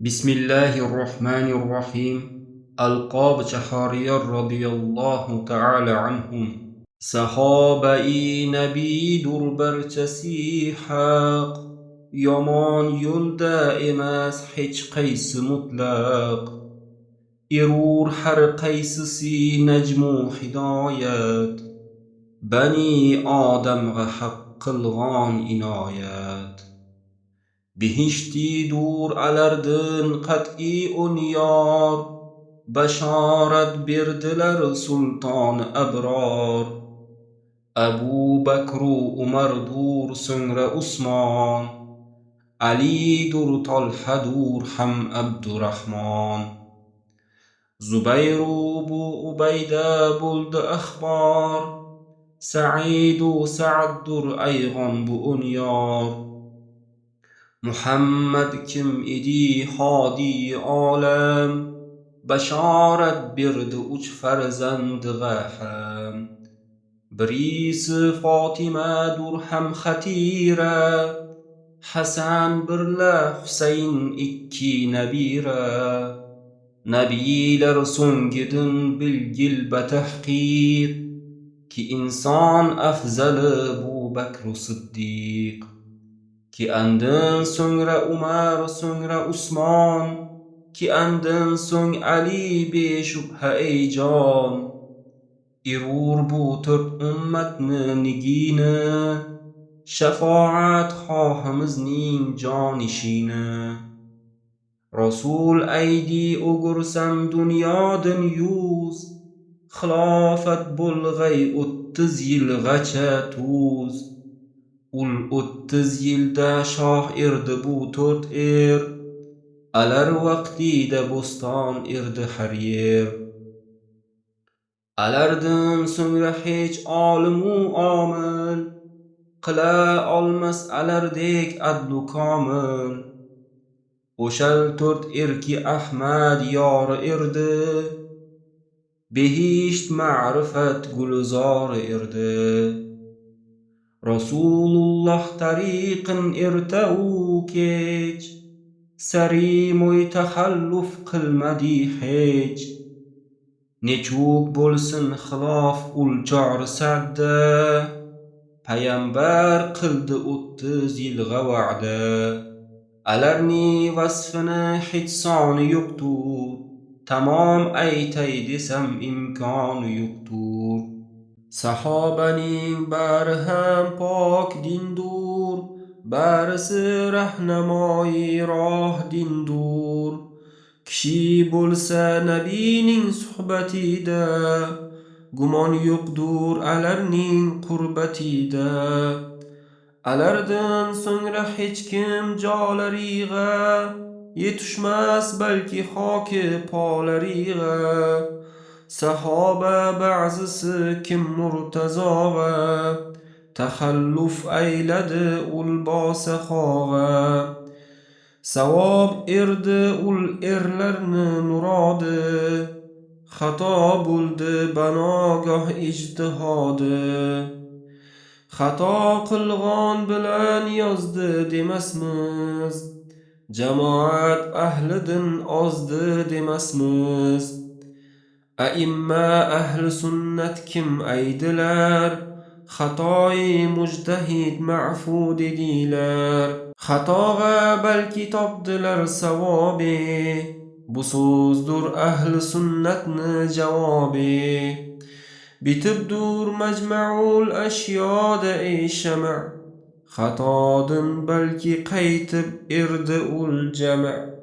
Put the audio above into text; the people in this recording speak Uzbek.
Bismillahirrohmanirrohim. Alqob Chahariyar radiyallohu ta'ala anhum. Sahobai nabidur barchasi haq. Yomon yo'lda emas hech qaysi mutlaq. Erur har qaysisi najmu hidoyat. Bani odamga haq qilg'on inoyat. Bihishti dur alardin qat'i unyar. Bashorat berdilar sulton abror. Abu Bakru Umar dur so'ngra Usmon. Ali dur Tolha dur ham Abdurrahmon. Zubayru bu Ubayda bo'ldi akhbar. Sa'idu Sa'd dur ayg'on bu unyar. Muhammad kim idi hodi olam. Bashorat berdi uch farzandiga ham. Birisi Fatima dur ham Xatira. Hasan birla Husayn ikki nabira. Nabiylar so'ngidin bilgil batahqiq. Ki inson afzali bu Bakr Siddiq. Ki andin so'ngra Umar so'ngra Usmon. Ki andin so'ng Ali beshubha ey jon. Erur bu to'rt ummatni nigini. Shafoat xohimizning jonishini. Rasul aydi o'gursam dunyodin yuz. Xilofat bo'lg'ay 30 yilgacha tuz. Ul 30 yilda shoh erdi bu to'rt er. Alar vaqtida bo'ston erdi har yer. Alardan so'ngra hech olimu omil qila olmas alardek adlu komil. O'shal to'rt erki Ahmad yori erdi. Behisht ma'rifat gulzori erdi. Rasululloh tariqin erta u kech. Sari mo'ytaxalluf qilmadi hech. Nechuk bo'lsin xilof ul chor sadda. Payg'ambar qildi 30 yilga va'da. Alarni vasfini hech soni yo'qtur. Tamom aytay desam imkoni yo'qtur. Sahobaning bari ham pok dindur. Barisi rahnamoyi roh dindur. Kishi bo'lsa nabining suhbatida. Gumon yo'qdur alarning qurbatida. Alardan so'ngra hech kim jolariga yetishmas balki xoki polariga. Sahoba ba'zisi kim murtazoga taxalluf ayladi ul bosaxoga. Savob erdi ul erlarni murodi. Xato bo'ldi banogoh ijtihodi. Xato qilg'on bilan yozdi demasmiz. Jamoat ahlidin ozdi demasmiz. Aimma ahli sunnat kim aydilar. Xatoyi mujtahid ma'fu dedilar. Xatoga balki topdilar savobi. Bu so'zdur ahli sunnatni javobi. Bitibdur majma'ul ashyoda ey shama'. Xatodin balki qaytib erdi ul jama'.